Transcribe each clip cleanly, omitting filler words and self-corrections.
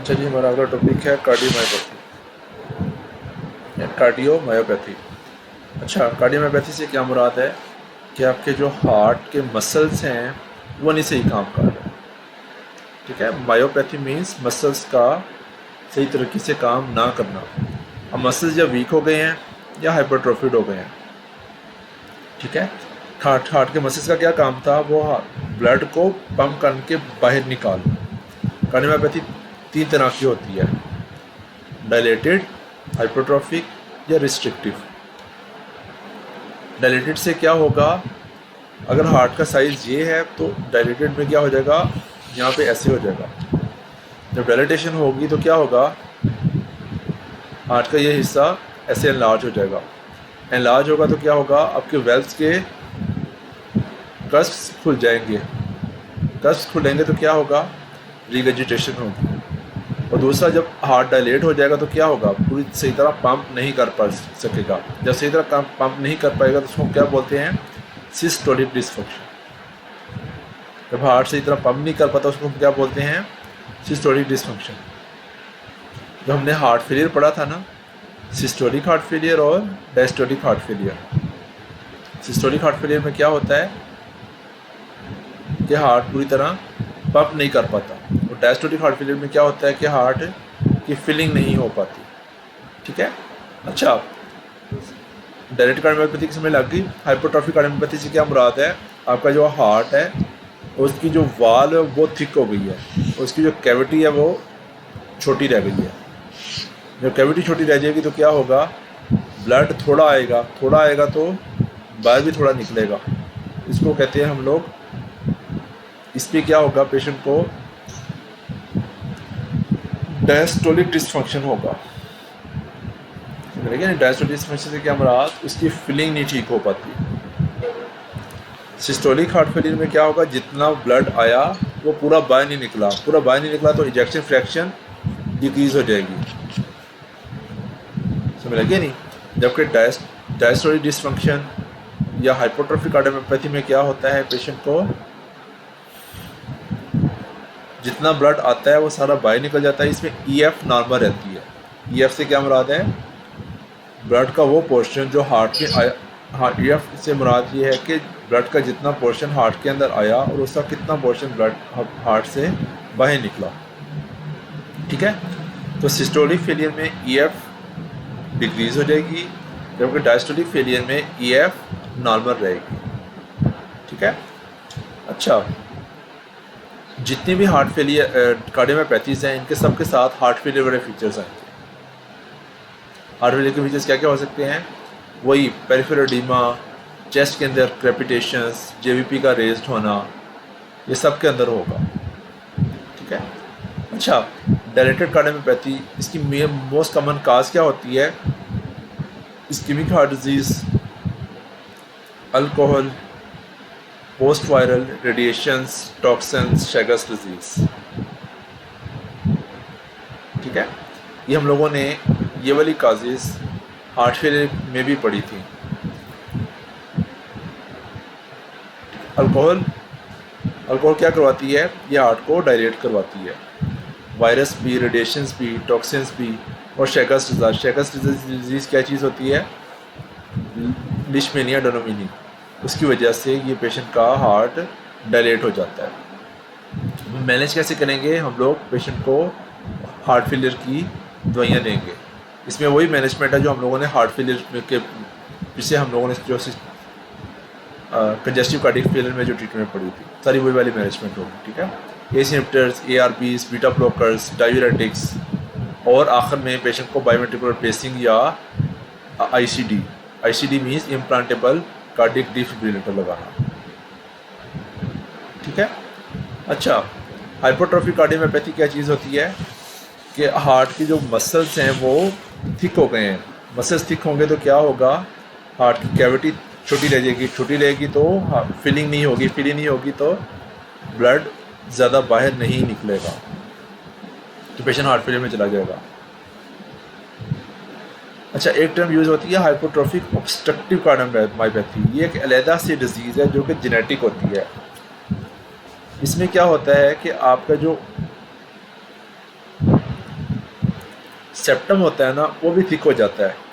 अच्छा जी, हमारा अगला टॉपिक है कार्डियोमायोपैथी या कार्डियोमायोपैथी। अच्छा, कार्डियोमायोपैथी से क्या मुराद है कि आपके जो हार्ट के मसल्स हैं वो नहीं सही काम कर रहे। ठीक है, मायोपैथी मीन्स मसल्स का सही तरीके से काम ना करना। अब मसल्स या वीक हो गए हैं या हाइपरट्रोफिड हो गए हैं। ठीक है, हार्ट के मसल्स का क्या काम था, वो ब्लड को पंप करके बाहर निकाल। कार्डियोमायोपैथी तीन तरह की होती है, डायलेटेड, हाइपरट्रॉफिक या रिस्ट्रिक्टिव। डायलेटेड से क्या होगा, अगर हार्ट का साइज़ ये है तो डायलेटेड में क्या हो जाएगा, यहाँ पे ऐसे हो जाएगा। जब डायलेटेशन होगी तो क्या होगा, हार्ट का ये हिस्सा ऐसे एनलार्ज हो जाएगा। एनलार्ज होगा तो क्या होगा, आपके वेल्व्स के कस्प्स खुल जाएंगे। कस्प्स खुलेंगे तो क्या होगा, रिगर्जिटेशन होगी। और दूसरा, जब हार्ट डायलेट हो जाएगा तो क्या होगा, पूरी सही तरह पंप नहीं कर पा सकेगा। जब सही तरह पंप नहीं कर पाएगा तो उसको क्या बोलते हैं, सिस्टोलिक डिसफंक्शन। जब हार्ट सही तरह पंप नहीं कर पाता उसको हम क्या बोलते हैं, सिस्टोलिक डिसफंक्शन। जब हमने हार्ट फेलियर पढ़ा था ना, सिस्टोलिक हार्ट फेलियर और diastolic heart failure. Systolic heart failure में क्या होता है कि हार्ट पूरी तरह पंप नहीं कर पाता, और डायस्टोलिक हार्ट फेलियर में क्या होता है कि हार्ट की फिलिंग नहीं हो पाती। ठीक है। अच्छा, डायरेक्ट कार्डियोमायोपैथी की समझ लग गई। हाइपरट्रॉफिक कार्डियोमायोपैथी से क्या मुराद है, आपका जो हार्ट है उसकी जो वाल है वो थिक हो गई है, उसकी जो कैविटी है वो छोटी रह गई है। जब कैविटी छोटी रह जाएगी तो क्या होगा, ब्लड थोड़ा आएगा तो बाहर भी थोड़ा निकलेगा। इसको कहते हैं हम लोग, इस पर क्या होगा, पेशेंट को डायस्टोलिक डिसफंक्शन होगा। लेकिन डायस्टोलिक डिसफंक्शन से क्या मुराद, उसकी फिलिंग नहीं ठीक हो पाती। सिस्टोलिक हार्ट फेलियर में क्या होगा, जितना ब्लड आया वो पूरा बाहर नहीं निकला तो इजेक्शन फ्रैक्शन डिक्रीज हो जाएगी। समझ लगे नहीं। जबकि डायस्टोलिक डिसफंक्शन या हाइपोट्रोफिक कार्डियोमायोपैथी में क्या होता है, पेशेंट को जितना ब्लड आता है वो सारा बाहर निकल जाता है। इसमें ईएफ नॉर्मल रहती है। ईएफ से क्या मुराद है, ब्लड का वो पोर्शन जो हार्ट के ईएफ से मुराद ये है कि ब्लड का जितना पोर्शन हार्ट के अंदर आया और उसका कितना पोर्शन ब्लड हार्ट से बाहर निकला। ठीक है। तो सिस्टोलिक फेलियर में ईएफ डिक्रीज हो जाएगी, जबकि डायस्टोलिक फेलियर में ईएफ नॉर्मल रहेगी। ठीक है। अच्छा, जितनी भी हार्ट फेलियर कार्डियोमायोपैथीज हैं, इनके सबके साथ हार्ट फेलियर वाले फीचर्स आएंगे। हार्ट फेलियर के फीचर्स क्या क्या हो सकते हैं, वही पेरिफेरल एडीमा, चेस्ट के अंदर क्रेपिटेशंस, जेवीपी का रेज्ड होना, ये सब के अंदर होगा। ठीक है। अच्छा, डायलेटेड कार्डियोमायोपैथी, इसकी मोस्ट कॉमन काज क्या होती है, ischemic heart disease, alcohol, post viral, radiations, toxins, Chagas disease. ठीक है। ये हम लोगों ने ये वाली काजेज़ हार्ट फेलियर में भी पढ़ी थी। अल्कोहल क्या करवाती है, ये हार्ट को डायलेट करवाती है। वायरस भी, रेडिएशंस भी, टॉक्सिन्स भी, और शेगर्स डिजीज़ क्या चीज़ होती है, लिशमेनिया डोनामिनी, उसकी वजह से ये पेशेंट का हार्ट डायलेट हो जाता है। मैनेज कैसे करेंगे, हम लोग पेशेंट को हार्ट फेलियर की दवाइयाँ देंगे। इसमें वही मैनेजमेंट है जो हम लोगों ने हार्ट फेलियर के पीछे हम लोगों ने जो कंजेस्टिव कार्डियक फेलियर में जो ट्रीटमेंट पड़ी थी, सारी वही वाली मैनेजमेंट होगी। ठीक है। S inhibitors, ARBs, beta blockers, diuretics, और आखिर में पेशेंट को बायोमेट्रिक पेसिंग या ICD means implantable cardiac defibrillator लगाना। ठीक है। अच्छा, हाइपरट्रॉफिक कार्डियोमायोपैथी क्या चीज़ होती है कि हार्ट की जो मसल्स हैं वो थिक हो गए हैं। मसल्स थिक होंगे तो क्या होगा, हार्ट की कैविटी छोटी रहेगी तो फिलिंग नहीं होगी तो ब्लड ज़्यादा बाहर नहीं निकलेगा, तो पेशेंट हार्ट फेलियर में चला जाएगा। अच्छा, एक टर्म यूज़ होती है हाइपोट्रोफिक ऑब्स्ट्रक्टिव कार्डियोमायोपैथी। ये एक अलहदा सी डिजीज़ है जो कि जेनेटिक होती है। इसमें क्या होता है कि आपका जो सेप्टम होता है ना, वो भी थिक हो जाता है।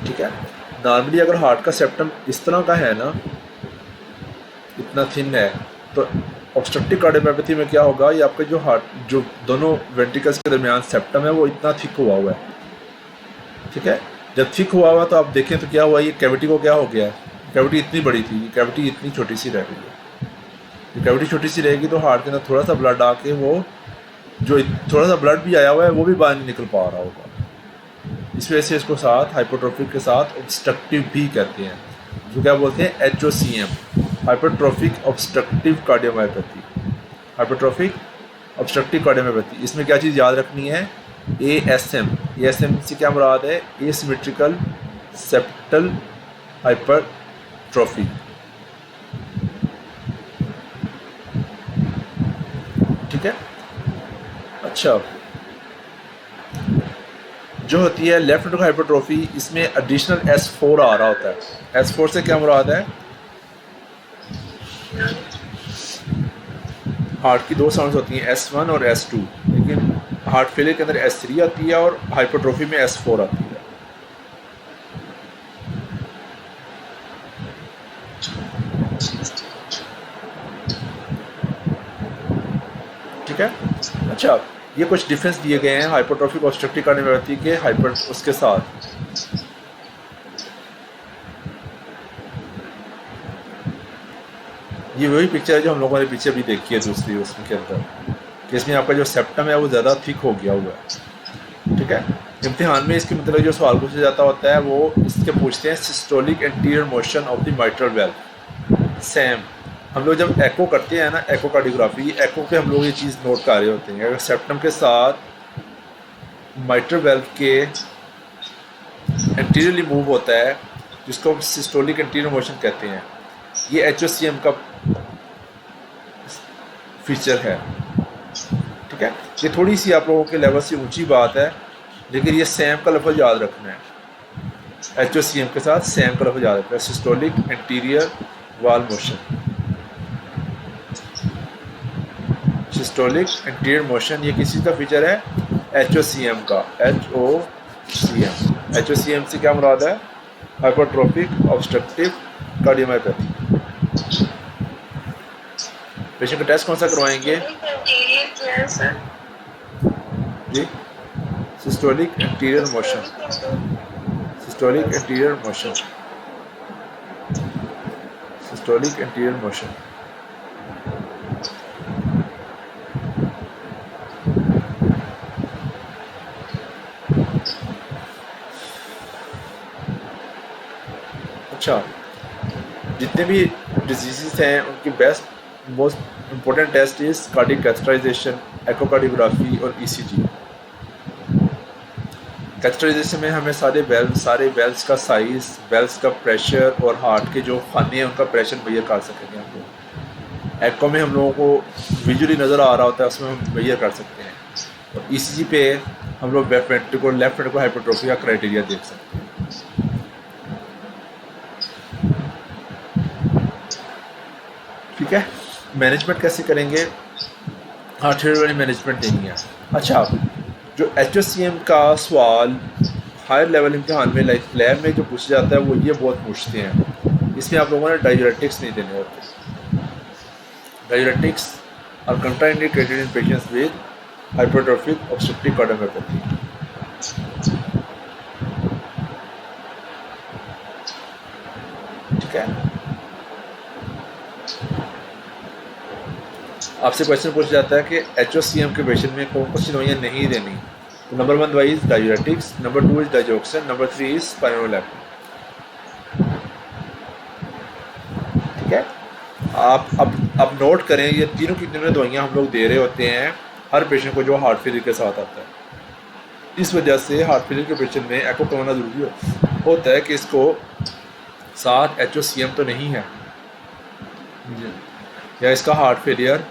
ठीक है, नॉर्मली अगर हार्ट का सेप्टम इस तरह का है ना, इतना थिन है, तो ऑब्स्ट्रक्टिव कार्डियोमायोपैथी में क्या होगा, ये आपके जो हार्ट, जो दोनों वेंट्रिकल्स के दरमियान सेप्टम है वो इतना थिक हुआ हुआ है। ठीक है, जब थिक हुआ हुआ तो आप देखें तो क्या हुआ, ये कैविटी को क्या हो गया है, कैविटी इतनी बड़ी थी, ये कैविटी इतनी छोटी सी रह गई है। ये कैविटी छोटी सी रहेगी तो हार्ट के अंदर थोड़ा सा ब्लड आके वो जो थोड़ा सा ब्लड भी आया हुआ है वो भी बाहर नहीं निकल पा रहा होगा। इस वजह से इसको साथ हाइपोट्रोफिक के साथ ऑब्स्ट्रक्टिव भी कहते हैं, जो क्या बोलते हैं HOCM, hypotrophic obstructive cardiomyopathy. Hypotrophic obstructive cardiomyopathy, इसमें क्या चीज़ याद रखनी है, ASM से क्या मुराद है, एसिमेट्रिकल सेप्टल हाइपरट्रोफी। ठीक है, अच्छा जो होती है लेफ्ट वेंट्रिकल हाइपरट्रोफी, इसमें एडिशनल S4 आ रहा होता है। S4 से क्या मुराद है, हार्ट की दो साउंड्स होती हैं S1 और S2, लेकिन हार्ट फेलियर के अंदर S3 आती है और हाइपरट्रोफी में S4 आती है। ठीक है, अच्छा ये कुछ डिफरेंस दिए गए हैं हाइपरट्रोफिक ऑब्स्ट्रक्टिव कार्डियोमायोपैथी के हाइपर उसके साथ। ये वही पिक्चर है जो हम लोगों ने पीछे भी देखी है दूसरी उसमें के अंदर, कि इसमें आपका जो सेप्टम है वो ज़्यादा थिक हो गया हुआ है। ठीक है, इम्तिहान में इसके मतलब जो सवाल पूछा जाता होता है वो इसके पूछते हैं systolic anterior motion of the mitral valve. Same हम लोग जब एको करते हैं ना, एको कार्डियोग्राफी, एको पे हम लोग ये चीज़ नोट कर रहे होते हैं, अगर सेप्टम के साथ माइट्रल वेल्व के एंटीरियरली मूव होता है, जिसको हम सिस्टोलिक एंटीरियर मोशन कहते हैं, ये HOCM का फीचर है। ठीक है, ये थोड़ी सी आप लोगों के लेवल से ऊंची बात है, लेकिन ये सैम का लफ्ज़ याद रखना है। HOCM के साथ सैम का लफ्ज़ याद रखना है, सिस्टोलिक एंटीरियर वाल मोशन, सिस्टोलिक एंटीरियर मोशन, ये किसी का फीचर है, HOCM का। HOCM से क्या मुराद है, हाइपरट्रोफिक ऑब्स्ट्रक्टिव कार्डियोमायोपैथी। पेशेंट का टेस्ट कौन सा करवाएंगे जी, systolic anterior motion, systolic anterior motion, systolic anterior motion. अच्छा, जितने भी डिजीज़ हैं उनकी best most important test is cardiac catheterization, echocardiography और ECG। कैथेटराइजेशन में हमें सारे वेल्व्स का साइज़, वेल्व्स का प्रेशर और हार्ट के जो खाने हैं उनका प्रेशर मेजर कर सकेंगे हम लोग। एको में हम लोगों को विजुअली नज़र आ रहा होता है, उसमें हम मेजर कर सकते हैं, और ECG पे हम लोग लेफ्ट वेंट्रिकल हाइपरट्रोफी का क्राइटेरिया देख सकते हैं। ठीक है, मैनेजमेंट कैसे करेंगे, हार्ट फेलियर वाली मैनेजमेंट नहीं है। अच्छा, जो HOCM का सवाल हायर लेवल इम्तिहान में लाइक लैब में जो पूछा जाता है वो ये बहुत पूछते हैं, इसमें आप लोगों ने डायूरेटिक्स नहीं देने होते। Diuretics are contraindicated in patients with hypertrophic obstructive cardiomyopathy. ठीक है, आपसे क्वेश्चन पूछा जाता है कि HOCM के पेशेंट में कौन कौन सी दवाइयाँ नहीं देनी, तो नंबर 1 दवाई is diuretics, number 2 is digoxin, number 3 is spironolactone. ठीक है, आप अब नोट करें, ये तीनों की तीनों दवाइयाँ हम लोग दे रहे होते हैं हर पेशेंट को जो हार्ट फेलियर के साथ आता है। इस वजह से हार्ट फेलियर के पेशेंट में एको करवाना ज़रूरी होता है कि इसको साथ HOCM तो नहीं है, या इसका हार्ट फेलियर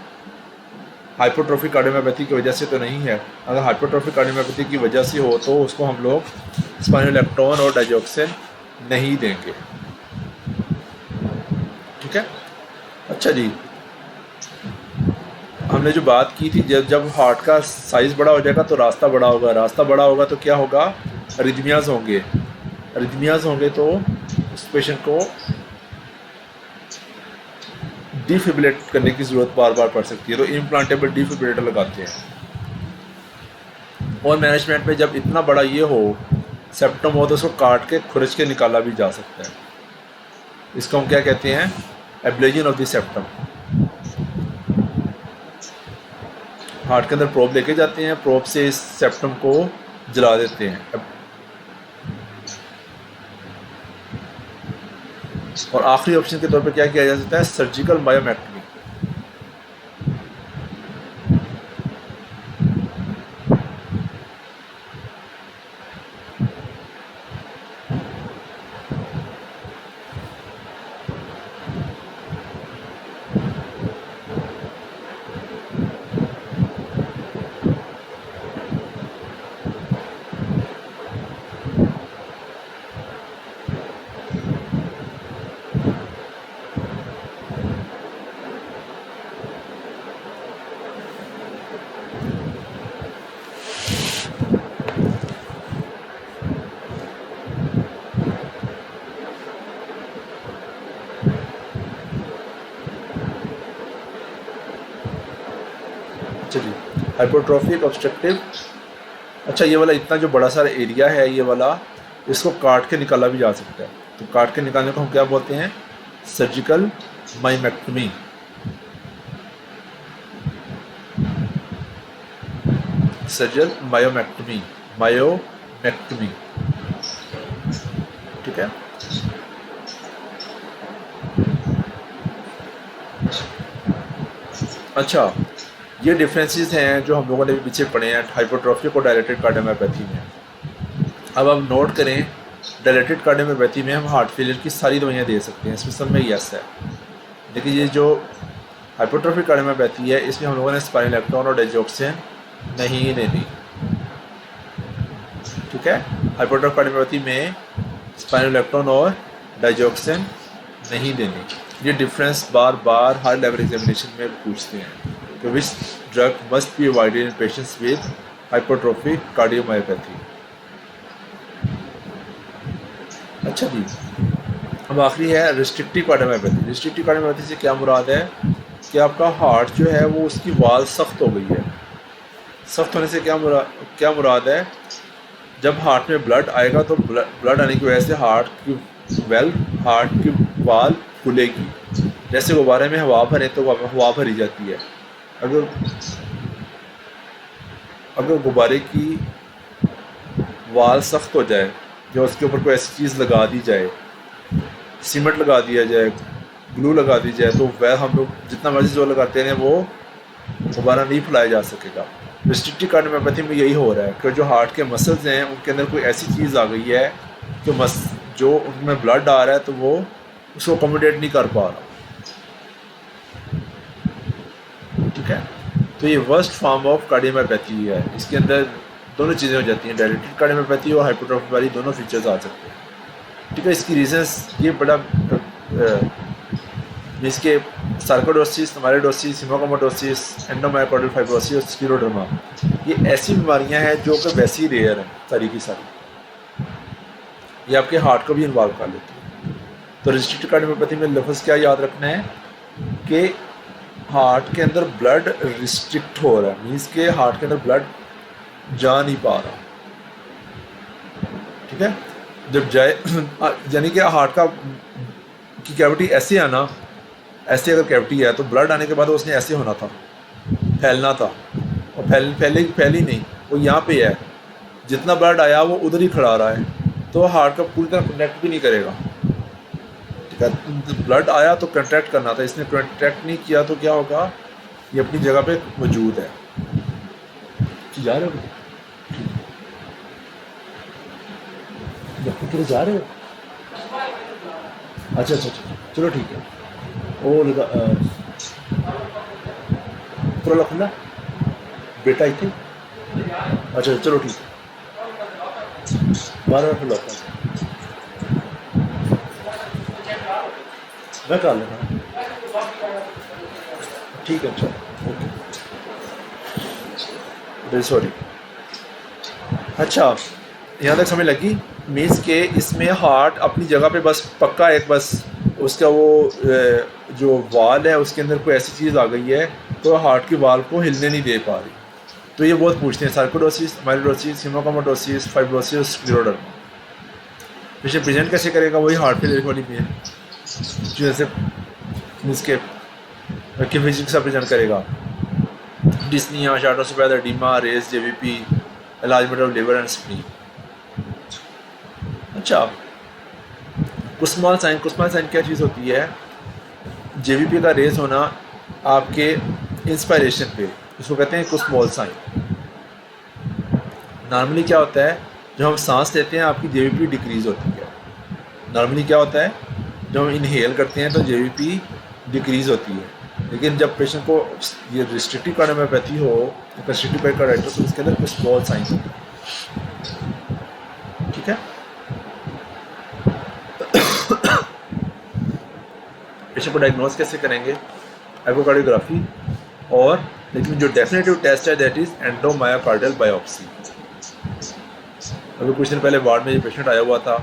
हाइपोट्रोफिक कार्डियोमायोपैथी की वजह से तो नहीं है। अगर हाइपोट्रोफिक कार्डियोमायोपैथी की वजह से हो तो उसको हम लोग स्पाइनोलेक्टोन और डाइजोक्सिन नहीं देंगे। ठीक है। अच्छा जी, हमने जो बात की थी, जब हार्ट का साइज़ बड़ा हो जाएगा तो रास्ता बड़ा होगा, रास्ता बड़ा होगा तो क्या होगा, अरिथमियाज होंगे, अरिथमियाज होंगे तो उस पेशेंट को डिफिब्रिलेट करने की ज़रूरत बार बार पड़ सकती है, तो इम्प्लांटेबल डिफिब्रिलेटर लगाते हैं। और मैनेजमेंट में जब इतना बड़ा ये हो, सेप्टम हो, तो उसको काट के खुरच के निकाला भी जा सकता है। इसको हम क्या कहते हैं, ablation of the septum. Heart के अंदर प्रोब लेके जाते हैं, प्रोब से इस सेप्टम को जला देते हैं। और आखिरी ऑप्शन के तौर पे क्या किया जा सकता है, सर्जिकल मायोमेक्टमी। चलिए, हाइपोट्रोफिक ऑब्स्ट्रक्टिव। अच्छा, ये वाला इतना जो बड़ा सारा एरिया है, ये वाला, इसको काट के निकाला भी जा सकता है। तो काट के निकालने को हम क्या बोलते हैं, surgical myomectomy. Surgical myomectomy, myomectomy. ठीक है। अच्छा, ये डिफरेंसेस हैं जो हम लोगों ने भी पीछे पढ़े हैं हाइपोट्रोफिक और डायलेटेड कार्डियोमायोपैथी में। अब हम नोट करें, डायलेटेड कार्डियोमायोपैथी में हम हार्ट फेलियर की सारी दवाइयाँ दे सकते हैं, इसमें सब में यस है। लेकिन ये जो हाइपोट्रोफिक कार्डियोमायोपैथी है, इसमें हम लोगों ने स्पाइनोलेक्टोन और डाइजोक्सिन नहीं देनी। ठीक है। हाइपोट्रोफिक कार्डियोमायोपैथी में स्पाइनोलेक्टोन और डाइजोक्सिन नहीं देनी। ये डिफरेंस बार बार हर लेवल एग्जामिनेशन में पूछते हैं कि which drug must be avoided in patients with hypertrophic cardiomyopathy. अच्छा जी, अब आखिरी है रिस्ट्रिक्टिव कार्डियोमायोपैथी। रिस्ट्रिक्टिव कार्डियोमायोपैथी से क्या मुराद है कि आपका हार्ट जो है वो उसकी वाल सख्त हो गई है। सख्त होने से क्या मुराद है, जब हार्ट में ब्लड आएगा तो ब्लड आने की वजह से हार्ट की वाल खुलेगी। जैसे गुब्बारे में हवा भरे तो हवा भरी जाती है। अगर गुब्बारे की वाल सख्त हो जाए, जो उसके ऊपर कोई ऐसी चीज़ लगा दी जाए, सीमेंट लगा दिया जाए, ग्लू लगा दी जाए, तो वह हम लोग जितना मर्जी जोर लगाते हैं वो गुब्बारा नहीं फैलाया जा सकेगा। रिस्ट्रिक्टिव कार्डियोमायोपैथी में यही हो रहा है कि जो हार्ट के मसल्स हैं उनके अंदर कोई ऐसी चीज़ आ गई है कि जो उनमें ब्लड आ रहा है तो वो उसको अकोमोडेट नहीं कर पा रहा। ठीक है। तो ये वर्स्ट फॉर्म ऑफ कार्डियोमायोपैथी है। इसके अंदर दोनों चीज़ें हो जाती हैं, डायलेटेड कार्डियोमायोपैथी और हाइपोट्रोफी वाली दोनों फीचर्स आ सकते हैं। ठीक है। इसकी रीजंस ये बड़ा जिसके सार्कोडोसिस, माइलोडोसिस, हीमोक्रोमेटोसिस, एंडोमायोकार्डियल फाइब्रोसिस और स्क्लेरोडर्मा, ये ऐसी बीमारियां हैं जो कि वैसे ही रेयर हैं सारी की सारी। ये आपके हार्ट को भी इन्वॉल्व कर लेती है। तो रिस्ट्रिक्टिव कार्डियोमायोपैथी में लफ्ज़ क्या याद रखना है कि हार्ट के अंदर ब्लड रिस्ट्रिक्ट हो रहा है, मीन्स के हार्ट के अंदर ब्लड जा नहीं पा रहा। ठीक है। जब जाए यानी कि हार्ट की कैविटी ऐसे आना, ऐसे अगर कैविटी है तो ब्लड आने के बाद उसने ऐसे होना था, फैलना था, और फैली नहीं, वो यहाँ पे है। जितना ब्लड आया वो उधर ही खड़ा रहा है, तो हार्ट का पूरी तरह कनेक्ट भी नहीं करेगा। ठीक है। ब्लड आया तो कंट्रैक्ट करना था, इसने कंट्रैक्ट नहीं किया तो क्या होगा, ये अपनी जगह पे मौजूद है। जा रहे हो? जा रहे हो? अच्छा, चलो ठीक है। वो लगा खुला बेटा आई थी, अच्छा चलो ठीक है, 12 मिनट लौटा मैं कर लेना, ठीक है चलो ओके सॉरी। अच्छा यहाँ तक समझ लगी, मीन्स के इसमें हार्ट अपनी जगह पे बस पक्का एक बस उसका वो जो वाल है उसके अंदर कोई ऐसी चीज़ आ गई है तो हार्ट की वाल को हिलने नहीं दे पा रही। तो ये बहुत पूछते हैं सार्कोडोसिस, माइलोडोसिस, हीमोक्रोमेटोसिस, फाइब्रोसिस, स्क्लेरोडर्मा। इसे प्रेजेंट कैसे करेगा, वही हार्ट फेलियर वाली में जैसे इसके फिजिक्स का प्रेजेंट करेगा, डिस्निया, शार्टोसोपेड oedema, raised, JVP, enlargement of liver and spleen. अच्छा कुस्माल साइन क्या चीज़ होती है, जेवीपी का रेस होना आपके इंस्पायरेशन पे, उसको कहते हैं कुस्मॉल साइन। नॉर्मली क्या होता है, जब हम सांस लेते हैं आपकी जेवीपी डिक्रीज़ होती है। नॉर्मली क्या होता है, जब हम इनहेल करते हैं तो जेवीपी डिक्रीज़ होती है, लेकिन जब पेशेंट को ये रिस्ट्रिक्टिव कार्डियोमायोपैथी हो, कंस्ट्रिक्टिव पेरिकार्डाइटिस, तो इसके अंदर कुस्मॉल साइन होता है। ठीक है, पेशेंट को डायग्नोज कैसे करेंगे, एकोकार्डियोग्राफी, और लेकिन जो डेफिनेटिव टेस्ट है दैट इज एंडोमायोकार्डियल बायोप्सी। अभी कुछ दिन पहले वार्ड में ये पेशेंट आया हुआ था,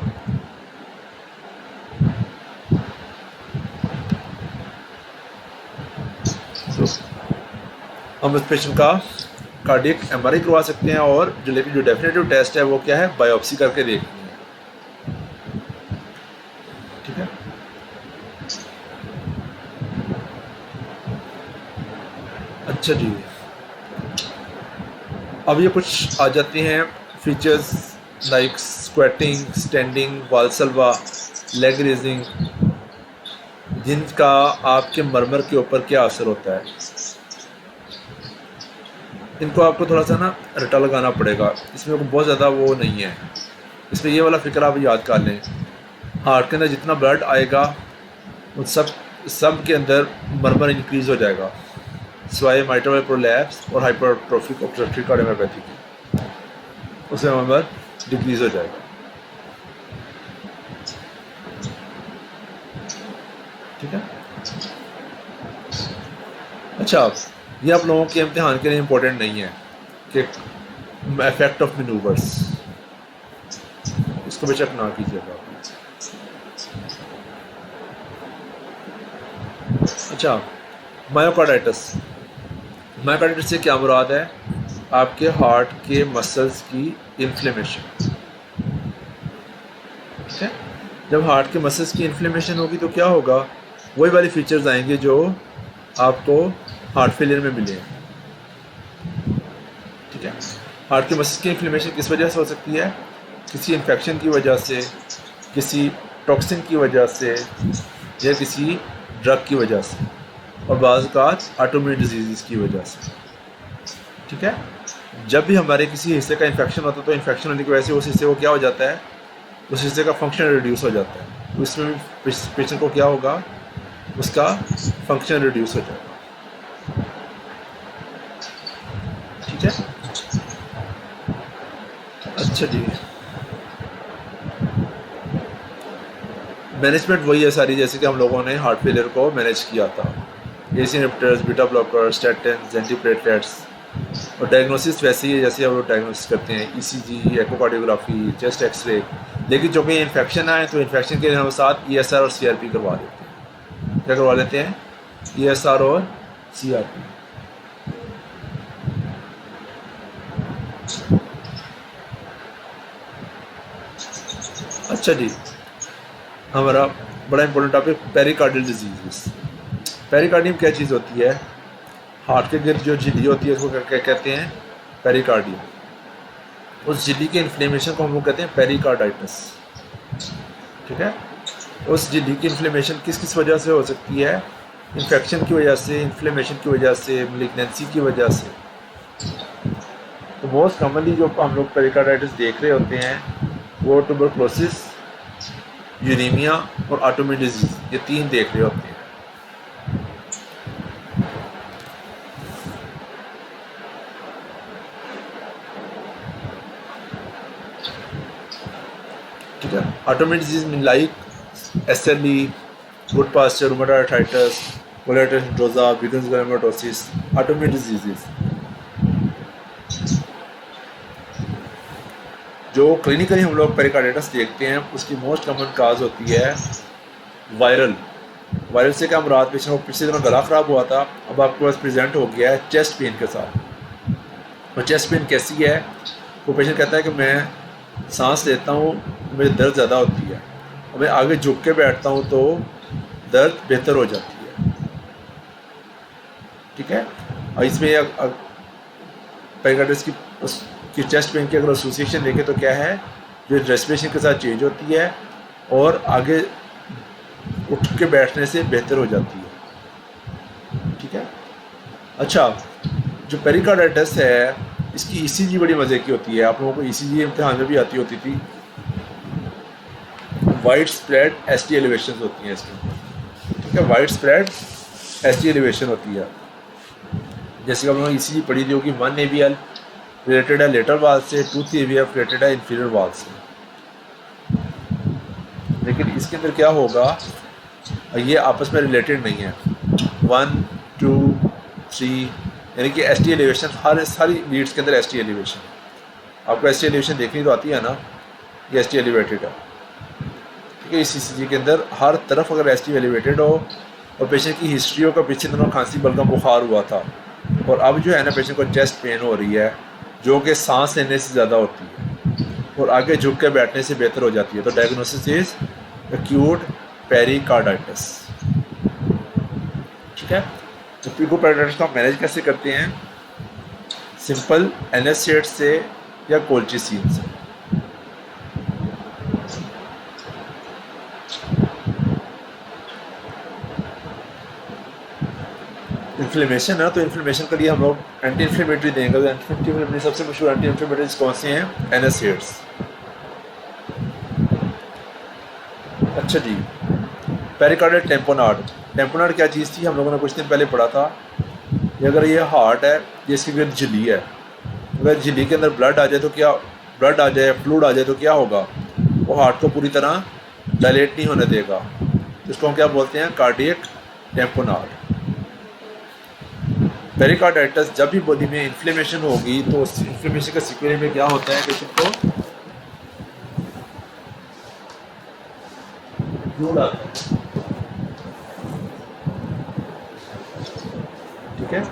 तो हम इस पेशेंट का कार्डियक एमआरआई करवा सकते हैं, और जो लेकिन जो डेफिनेटिव टेस्ट है वो क्या है, बायोप्सी करके देखनी है। ठीक है, अच्छा जी, अब ये कुछ आ जाते हैं features like squatting, standing, Valsalva, leg raising, जिनका आपके मरमर के ऊपर क्या असर होता है। इनको आपको थोड़ा सा ना रटा लगाना पड़ेगा, इसमें बहुत ज़्यादा वो नहीं है, इसमें ये वाला फिक्र आप याद कर लें। हार्ट के अंदर जितना ब्लड आएगा उन सब के अंदर मरमर इंक्रीज हो जाएगा, स्वाय माइट्रल प्रोलैप्स और हाइपरट्रोफिक ऑब्स्ट्रक्टिव कार्डियोमायोपैथी की, उसमें मरमर डिक्रीज हो जाएगा। ठीक है, अच्छा ये आप लोगों के इम्तिहान के लिए इम्पोर्टेंट नहीं है कि इफेक्ट ऑफ मैनूवर्स, इसको बेशक ना कीजिएगा। अच्छा मायोकार्डाइटिस, मायोकार्डाइटिस से क्या मुराद है, आपके हार्ट के मसल्स की इन्फ्लेमेशन। ठीक है, जब हार्ट के मसल्स की इन्फ्लेमेशन होगी तो क्या होगा, वही वाली फीचर्स आएंगे जो आपको हार्ट फेलियर में मिले। ठीक है, हार्ट के मसल्स की इन्फ्लेमेशन किस वजह से हो सकती है, किसी इन्फेक्शन की वजह से, किसी टॉक्सिन की वजह से, या किसी ड्रग की वजह से, और बाज़ औक़ात ऑटोइम्यून डिजीज़ की वजह से। ठीक है, जब भी हमारे किसी हिस्से का इन्फेक्शन होता है तो इन्फेक्शन होने की वजह से उस हिस्से को क्या हो जाता है, उस हिस्से का फंक्शन रिड्यूस हो जाता है, तो इसमें पेशेंट को क्या होगा, उसका फंक्शन रिड्यूस हो जाएगा। ठीक है, अच्छा जी, मैनेजमेंट वही है सारी जैसे कि हम लोगों ने हार्ट फेलियर को मैनेज किया था, AC inhibitors, beta blocker, statins, antiplatelets, और डायग्नोसिस वैसे ही है जैसे हम लोग डायग्नोसिस करते हैं, ईसीजी, एकोकार्डियोग्राफी, चेस्ट एक्सरे। लेकिन जो कि इन्फेक्शन आए तो इन्फेक्शन के हम साथ ईएसआर और सीआरपी करवा देते हैं। क्या करवा लेते हैं, ईएसआर और सीआरपी। अच्छा जी, हमारा बड़ा important topic pericardial disease. Pericardium क्या चीज़ होती है, हार्ट के गिर्द जो झिल्ली होती है उसको क्या कहते हैं, पेरिकार्डियम। उस झिल्ली के इन्फ्लेमेशन को हम लोग कहते हैं पेरिकार्डाइटिस। ठीक है, उस झिल्ली की इन्फ्लेमेशन किस किस वजह से हो सकती है, इन्फेक्शन की वजह से, इन्फ्लेमेशन की वजह से, मैलिग्नेंसी की वजह से। तो मोस्ट कॉमनली जो हम लोग पेरिकार्डाइटिस देख रहे होते हैं वो ट्यूबरकुलोसिस, यूरेमिया और ऑटोइम्यून डिजीज़, ये तीन देख रहे होते हैं। Autoimmune disease mean like SLE, good posture, rheumatoid arthritis, colitis nodosa, Wiggins granulomatosis, autoimmune diseases. जो क्लिनिकली हम लोग पेरिकार्डिटिस देखते हैं उसकी मोस्ट कॉमन काज होती है वायरल। वायरल से क्या मुराद, पेशेंट को पिछले दिनों गला ख़राब हुआ था, अब आपके पास प्रेजेंट हो गया है चेस्ट पेन के साथ। और चेस्ट पेन कैसी है, वो पेशेंट कहता है कि मैं सांस लेता हूँ मेरी दर्द ज़्यादा होती है, और मैं आगे झुक के बैठता हूँ तो दर्द बेहतर हो जाती है। ठीक है, और इसमें पेरिकार्डिटिस की चेस्ट पेन की अगर एसोसिएशन देखें तो क्या है, जो रेस्पिरेशन के साथ चेंज होती है और आगे उठ के बैठने से बेहतर हो जाती है। ठीक है, अच्छा, जो पेरिकार्डिटिस है इसकी ईसीजी बड़ी मज़े की होती है। आप लोगों को ईसीजी इम्तिहान में भी आती होती थी। वाइड स्प्रेड एसटी एलिवेशन होती हैं इसकी। ठीक है, वाइड स्प्रेड एसटी एलिवेशन होती है। जैसे कि हम लोगों ने ईसीजी पढ़ी थी होगी, 1 AVL रिलेटेड है लेटरल वाल से, 2 AVF रिलेटेड है इंफीरियर वाल से। लेकिन इसके अंदर क्या होगा, ये आपस में रिलेटेड नहीं है। 1, 2, 3 यानी कि एसटी एलिवेशन, हर सारी लीड्स के अंदर एसटी एलिवेशन। आपको एसटी एलिवेशन देखनी तो आती है ना, ये एसटी एलिवेटेड है। ठीक है, इस ईसीजी के अंदर हर तरफ अगर एसटी एलिवेटेड हो और पेशेंट की हिस्ट्री हो का पीछे दिनों खांसी बलगम बुखार हुआ था और अब जो है ना पेशेंट को चेस्ट पेन हो रही है जो कि सांस लेने से ज़्यादा होती है और आगे झुक के बैठने से बेहतर हो जाती है, तो डायग्नोसिस इज एक्यूट पेरिकार्डिटिस। ठीक है, तो पेरिकार्डिटिस को मैनेज कैसे करते हैं, सिंपल NSAID से या कोल्चिसिन से। इन्फ्लेमेशन है तो इन्फ्लेमेशन के लिए हम लोग एंटी इन्फ्लेमेटरी देंगे। तो एंटी इन्फ्लेमेटरी सबसे मशहूर एंटी इन्फ्लेमेटरीज कौन सी हैं, NSAIDs। अच्छा जी, पेरिकार्डियल टेम्पोनाड। टेम्पोनाड क्या चीज़ थी, हम लोगों ने कुछ दिन पहले पढ़ा था कि अगर ये हार्ट है, ये इसकी अगर झिल्ली है, अगर झिल्ली के अंदर ब्लड आ जाए तो क्या, ब्लड आ जाए, फ्लूइड आ जाए तो क्या होगा, वो हार्ट को पूरी तरह डायलेट नहीं होने देगा। तो इसको हम क्या बोलते हैं, कार्डियक टेम्पोनाड। पेरिकार्डिटिस जब भी बॉडी में इन्फ्लेमेशन होगी तो उस इन्फ्लेमेशन के सिक्वेंस में क्या होता है, पेशेंट को फ्लूइड आता है। ठीक है,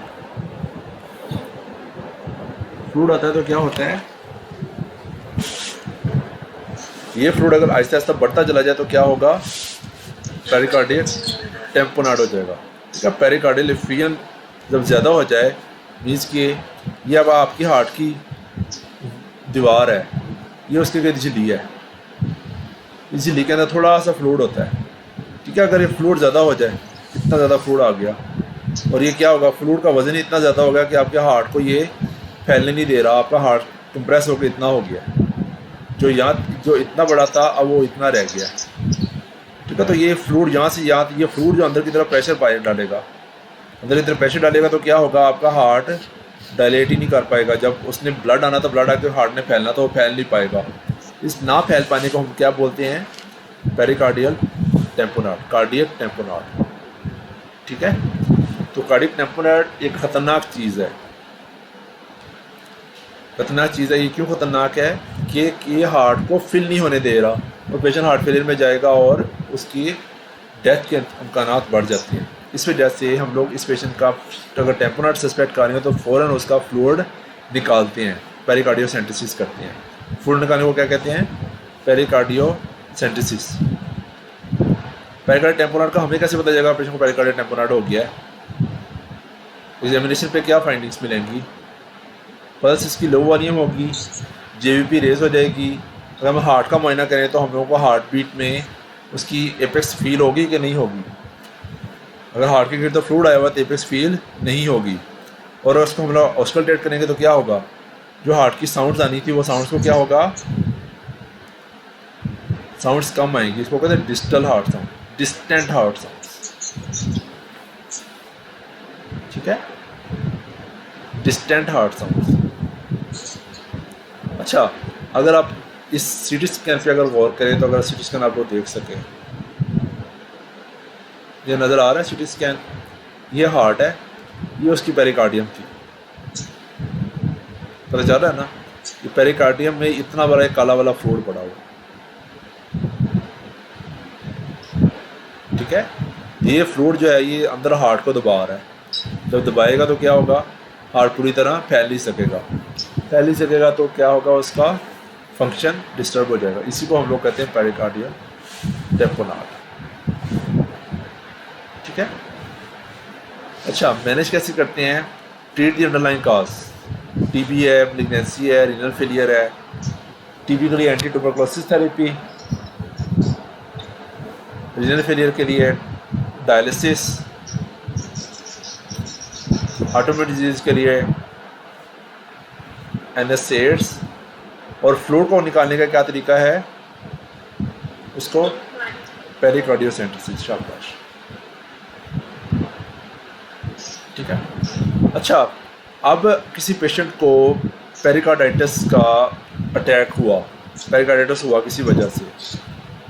फ्लूइड आता है तो क्या होता है, ये फ्लूइड अगर आहिस्ता आहिस्ता बढ़ता चला जाए तो क्या होगा, पेरिकार्डियल टेम्पोनाड हो जाएगा। ठीक है, पेरिकार्डियल एफिशिएंट जब ज़्यादा हो जाए मीन्स कि ये अब आपकी हार्ट की दीवार है, ये उसके लिए झिल्ली है, इस झिल्ली के अंदर थोड़ा सा फ्लूइड होता है। ठीक है, अगर ये फ्लूइड ज़्यादा हो जाए, इतना ज़्यादा फ्लूइड आ गया और ये क्या होगा, फ्लूइड का वज़न इतना ज़्यादा हो गया कि आपके हार्ट को ये फैलने नहीं दे रहा, आपका हार्ट कंप्रेस होकर इतना हो गया, जो इतना बड़ा था अब वो इतना रह गया। ठीक है, तो ये फ्लूइड यहाँ से यहाँ, ये फ्लूइड जो अंदर की तरफ प्रेशर डालेगा, अंदर की तरफ प्रेशर डालेगा तो क्या होगा, आपका हार्ट डायलेट ही नहीं कर पाएगा। जब उसने ब्लड आना था, ब्लड आकर हार्ट ने फैलना तो वो फैल नहीं पाएगा। इस ना फैल पाने को हम क्या बोलते हैं, पेरिकार्डियल टेम्पोनाड, कार्डियक टेम्पोनाड। ठीक है, तो कार्डियक टेम्पोनाड एक ख़तरनाक चीज़ है। खतरनाक चीज़ है, ये क्यों ख़तरनाक है कि ये हार्ट को फिल नहीं होने दे रहा और पेशेंट हार्ट फेलियर में जाएगा और उसकी डेथ के इम्कानात बढ़ जाते हैं। इस वजह से हम लोग इस पेशेंट का अगर टेम्पोनाड सस्पेक्ट कर रहे हैं तो फ़ौरन उसका फ्लूइड निकालते हैं, पेरिकार्डियोसेंटेसिस करते हैं। फ्लूइड निकालने को क्या कहते हैं, पेरिकार्डियोसेंटेसिस। पेरिकार्डियल टेम्पोनाड का हमें कैसे पता चलेगा पेशेंट को पेरिकार्डियल टेम्पोनाड हो गया है, एग्जामिनेशन पे क्या फाइंडिंग्स मिलेंगी, पल्स इसकी लो वॉल्यूम होगी, JVP रेज हो जाएगी। अगर हम हार्ट का मुआयना करें तो हम लोगों को हार्ट बीट में उसकी एपेक्स फील होगी कि नहीं होगी। अगर हार्ट के गिर तो फ्लूइड आया हुआ तो एपेक्स फील नहीं होगी। और उसको हम लोग ऑस्कल्टेट करेंगे तो क्या होगा, जो हार्ट की साउंड्स आनी थी वो साउंड्स को क्या होगा, साउंड्स कम आएंगी। इसको कहते हैं distal heart sound, distant heart sound. ठीक है, डिस्टेंट हार्ट साउंड। अच्छा, अगर आप इस सीटी स्कैन पे अगर गौर करें तो अगर सीटी स्कैन आप लोग देख सकें, ये नज़र आ रहा है सीटी स्कैन, ये हार्ट है, ये उसकी पेरिकार्डियम थी, पता चल रहा है ना। ये पेरिकार्डियम में इतना बड़ा एक काला वाला फ्लूइड पड़ा हुआ, ठीक है। ये फ्लूइड जो है ये अंदर हार्ट को दबा रहा है, जब दबाएगा तो क्या होगा, हार्ट पूरी तरह फैल नहीं सकेगा तो क्या होगा, उसका फंक्शन डिस्टर्ब हो जाएगा। इसी को हम लोग कहते हैं पेरिकार्डियल टेम्पोनाट, ठीक है। अच्छा, मैनेज कैसे करते हैं, ट्रीट दी अंडरलाइन काज, टीबी है, मैलिग्नेंसी है, रीनल फेलियर है, टीबी के लिए anti tuberculosis therapy, renal failure के लिए डायलिसिस, ऑटोइम्यून डिजीज के लिए एनएसएड्स, और फ्लूइड को निकालने का क्या तरीका है, उसको पेरिकार्डियोसेंटेसिस, शाबाश, ठीक है। अच्छा, अब किसी पेशेंट को पेरिकार्डाइटिस का अटैक हुआ, पेरिकार्डाइटिस हुआ किसी वजह से,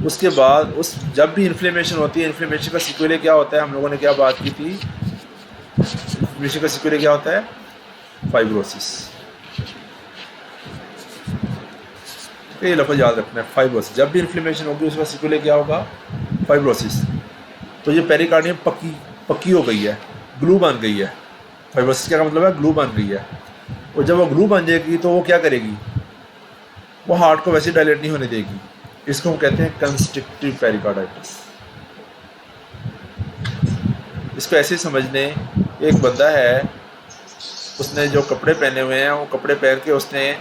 उसके बाद उस जब भी इन्फ्लेमेशन होती है, इन्फ्लेमेशन का सिक्वेले क्या होता है, हम लोगों ने क्या बात की थी, इन्फ्लेमेशन का सिक्वेले क्या होता है, फाइब्रोसिस, ये लफ्ज़ याद रखना है, फाइब्रोसिस। जब भी इन्फ्लेमेशन होगी उसका सिक्वेले क्या होगा, फाइब्रोसिस। तो ये पेरिकार्डियम पक्की हो गई है, ग्लू बन गई है। फाइब्रोसिस का मतलब है ग्लू बन गई है, और जब वो ग्लू बन जाएगी तो वो क्या करेगी, वो हार्ट को वैसे डायलेट नहीं होने देगी। इसको हम कहते हैं कंस्ट्रिक्टिव पेरिकार्डाइटिस। इसको ऐसे समझ लें, एक बंदा है, उसने जो कपड़े पहने हुए हैं वो कपड़े पहन के उसने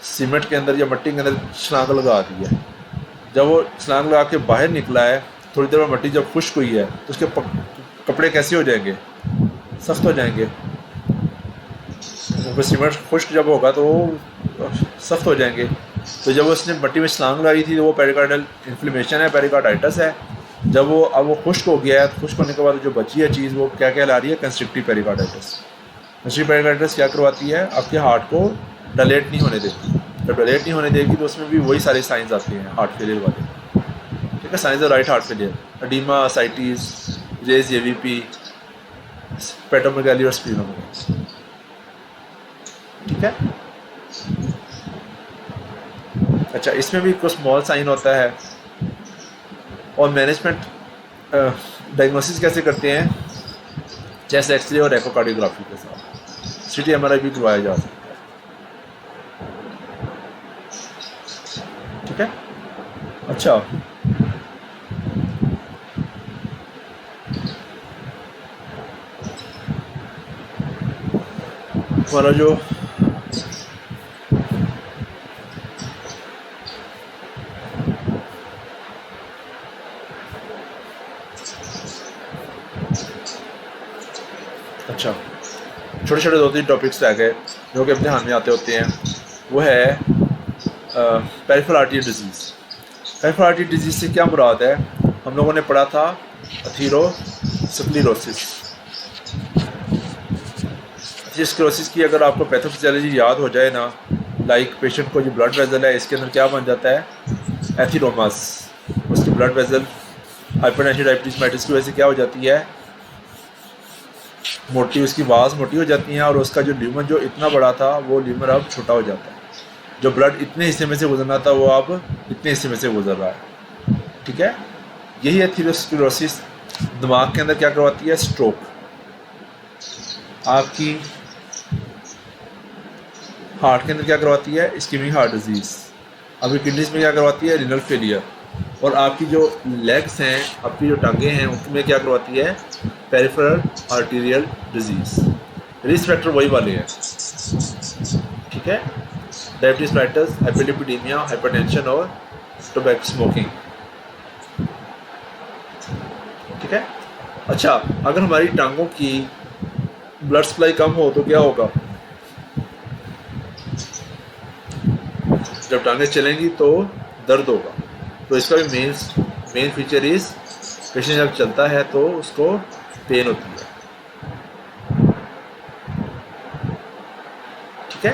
सीमेंट के अंदर या मिट्टी के अंदर छलांग लगा दी है। जब वो छलांग लगा के बाहर निकला है, थोड़ी देर में मिट्टी जब खुश्क हुई है तो उसके कपड़े कैसे हो जाएंगे, सख्त हो जाएंगे। तो सीमेंट खुश्क जब होगा तो वो सख्त हो जाएंगे। तो जब उसने मिट्टी में छलांग लगाई थी तो वो पेरिकार्डियल इन्फ्लेमेशन है, पेरिकार्डाइटिस है। जब वो अब वो खुश्क हो गया है, तो खुश्क होने के बाद जो बची है चीज़ वो क्या कहला रही है, कंस्ट्रिक्टिव पेरिकार्डाइटिस। कंस्ट्रिक्टिव पेरिकार्डाइटिस क्या करवाती है, आपके हार्ट को डायलेट नहीं होने देती। जब डायलेट नहीं होने देगी तो उसमें भी वही सारे साइंस आते हैं हार्ट फेलियर वाले, ठीक है। Signs of right heart failure, oedema, ascites, raised AVP, hepatomegaly और स्प्लीनोमेगाली, ठीक है। अच्छा, इसमें भी कुछ स्मॉल साइन होता है। और मैनेजमेंट डायग्नोसिस कैसे करते हैं, चेस्ट एक्सरे और एकोकार्डियोग्राफी के साथ, सीटी एमआरआई भी करवाया जा सकता है, ठीक है। अच्छा, हमारा जो अच्छा छोटे छोटे 2-3 टॉपिक्स रह गए जो कि इम्तिहान में आते होते हैं। वो है peripheral artery disease. Peripheral artery disease से क्या मुराद है, हम लोगों ने पढ़ा था एथेरोस्क्लेरोसिस। एथेरोस्क्लेरोसिस की अगर आपको पैथोफिजियोलॉजी याद हो जाए ना, लाइक पेशेंट को जो ब्लड वेजल है इसके अंदर क्या बन जाता है, एथीरोमास। उसकी ब्लड वेजल हाइपरटेंशन डायबिटीज की वजह से क्या हो जाती है, मोटी, उसकी वाज मोटी हो जाती हैं, और उसका जो ल्यूमर जो इतना बड़ा था वो ल्यूमर अब छोटा हो जाता है। जो ब्लड इतने हिस्से में से गुजरना था वो अब इतने हिस्से में से गुजर रहा है, ठीक है। यही एथेरोस्क्लेरोसिस दिमाग के अंदर क्या करवाती है, स्ट्रोक। आपकी हार्ट के अंदर क्या करवाती है, इस्केमिक हार्ट डिजीज़। आपकी किडनीज में क्या करवाती है, रीनल फेलियर। और आपकी जो लेग्स हैं, आपकी जो टांगें हैं, उनमें क्या करवाती है, peripheral arterial disease. Risk factor वही वाले हैं, ठीक है। डायबिटीज मेलिटस, हाइपरलिपिडीमिया, हाइपरटेंशन और टोबैको स्मोकिंग, ठीक है। अच्छा, अगर हमारी टांगों की ब्लड सप्लाई कम हो तो क्या होगा, जब टांगें चलेंगी तो दर्द होगा। तो इसका भी मेन फीचर इज पेशेंट जब चलता है तो उसको पेन होती है, ठीक है।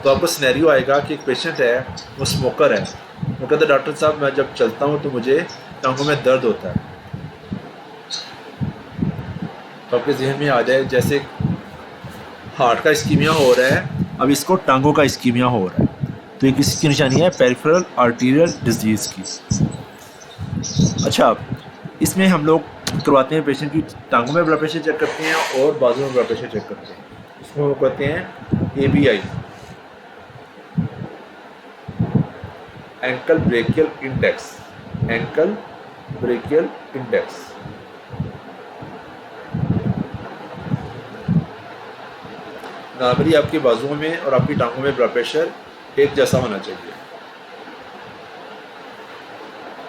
तो आपको सिनेरियो आएगा कि एक पेशेंट है, वो स्मोकर है, वो कहता है डॉक्टर साहब मैं जब चलता हूँ तो मुझे टांगों में दर्द होता है। तो आपके जहन में आ जाए जैसे हार्ट का इस्कीमिया हो रहा है, अब इसको टांगों का इस्कीमिया हो रहा है, तो ये किसकी निशानी है? पेरिफेरल आर्टीरियल डिजीज़ की। अच्छा, इसमें हम लोग करवाते हैं पेशेंट की टांगों में ब्लड प्रेशर चेक करते हैं और बाजू में ब्लड प्रेशर चेक करते हैं। इसको हम कहते हैं ABI, ankle brachial index. Ankle brachial index normally आपके बाजुओं में और आपकी टांगों में ब्लड प्रेशर एक जैसा होना चाहिए,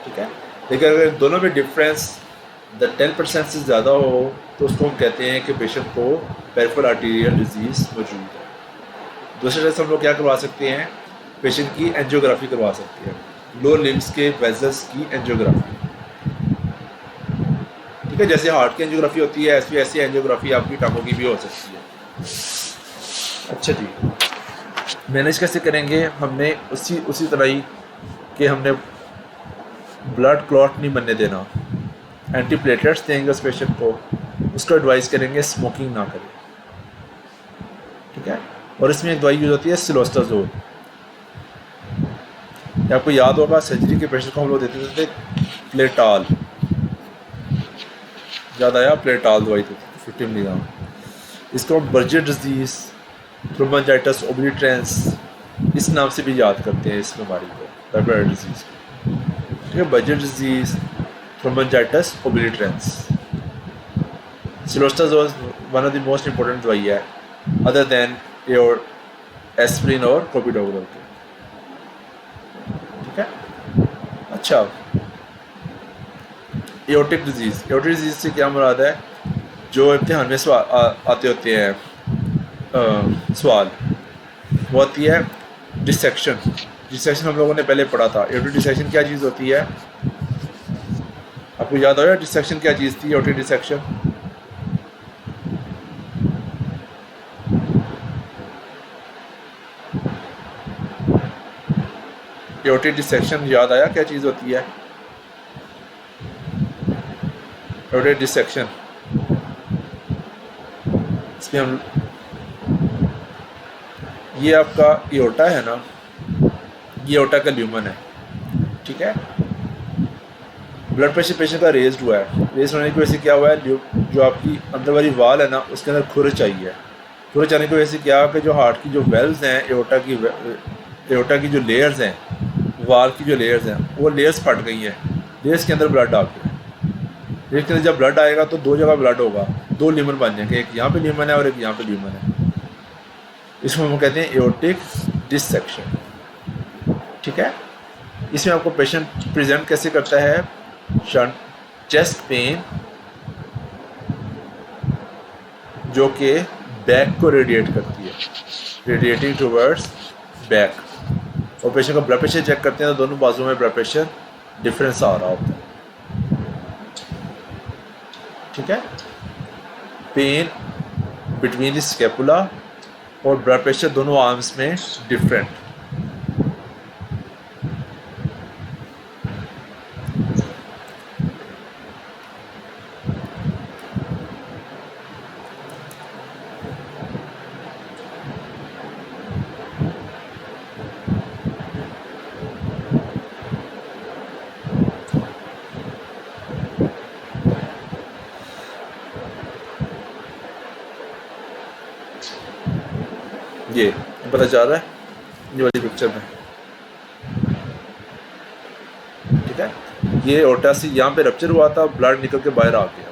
ठीक है। लेकिन अगर दोनों में डिफरेंस 10% से ज़्यादा हो तो उसको हम कहते हैं कि पेशेंट को पेरिफेरल आर्टीरियल डिजीज़ मौजूद है। दूसरे तरह से हम लोग क्या करवा सकते हैं? पेशेंट की एंजियोग्राफी करवा सकते हैं, लोअर लिम्स के वेजल्स की एंजियोग्राफी, ठीक है। जैसे हार्ट की एंजियोग्राफी होती है ऐसी एंजियोग्राफी आपकी टांगों की भी हो सकती है। अच्छा जी, मैनेज कैसे करेंगे? हमने उसी तरह ही कि हमने ब्लड क्लॉट नहीं बनने देना, एंटीप्लेटलेट्स देंगे उस पेशेंट को, उसको एडवाइस करेंगे स्मोकिंग ना करें, ठीक है। और इसमें एक दवाई यूज होती है सिलोस्टाजोल। आपको याद होगा सर्जरी के पेशेंट को हम लोग देते थे प्लेटाल, याद आया? प्लेटाल दवाई देते थे 50 मिलीग्राम। इसको हम बर्जर डिजीज़, थ्रोम्बोजाइटिस ओब्लिटरेंस इस नाम से भी याद करते हैं इस बीमारी को, पेरिफेरल डिजीज़, ठीक है। Buerger disease, thromboangiitis obliterans. Cilostazol one of the most important दवाई है अदर देन योर एस्प्रिन और क्लोपिडोग्राल के, ठीक है। अच्छा, एओर्टिक डिजीज़ से क्या मुराद है? जो इम्तिहान में आते होते हैं सवाल, वो आती है डिसेक्शन हम लोगों ने पहले पढ़ा था। एओर्टिक डिसेक्शन क्या चीज़ होती है? आपको याद आया डिसेक्शन क्या चीज़ थी? एओर्टिक डिसेक्शन एओर्टिक डिसेक्शन याद आया क्या चीज़ होती है? एओर्टिक डिसेक्शन इसमें हम, ये आपका एओर्टा है ना, ये एओर्टा का ल्यूमन है, ठीक है। ब्लड प्रेशर पेशेंट का रेज्ड हुआ है, रेज होने की वजह से क्या हुआ है? जो आपकी अंदर वाली वाल है ना उसके अंदर खुरच आई है। खुरच आने की वजह से क्या कि जो हार्ट की जो वेल्व्स हैं, एओर्टा की जो लेयर्स हैं, वाल की जो लेयर्स हैं, वो लेयर्स फट गई हैं, लेयर्स के अंदर ब्लड आ गया। लेयर्स के अंदर जब ब्लड आएगा तो दो जगह ब्लड होगा, दो ल्यूमन बन जाएंगे, एक यहाँ पे ल्यूमन है और एक यहाँ पे ल्यूमन है। इसको हम कहते हैं एओर्टिक डिसेक्शन, ठीक है। इसमें आपको पेशेंट प्रेजेंट कैसे करता है? चेस्ट पेन जो कि बैक को रेडिएट करती है, रेडिएटिंग टुवर्ड्स बैक, और पेशेंट का ब्लड प्रेशर चेक करते हैं तो दोनों बाजुओं में ब्लड प्रेशर डिफरेंस आ रहा होता है, ठीक है। पेन बिटवीन द स्कैपुला और ब्लड प्रेशर दोनों आर्म्स में डिफरेंट। ये पता चल रहा है ये वाली पिक्चर में, ठीक है। ये एओर्टा से यहाँ पे रप्चर हुआ था, ब्लड निकल के बाहर आ गया,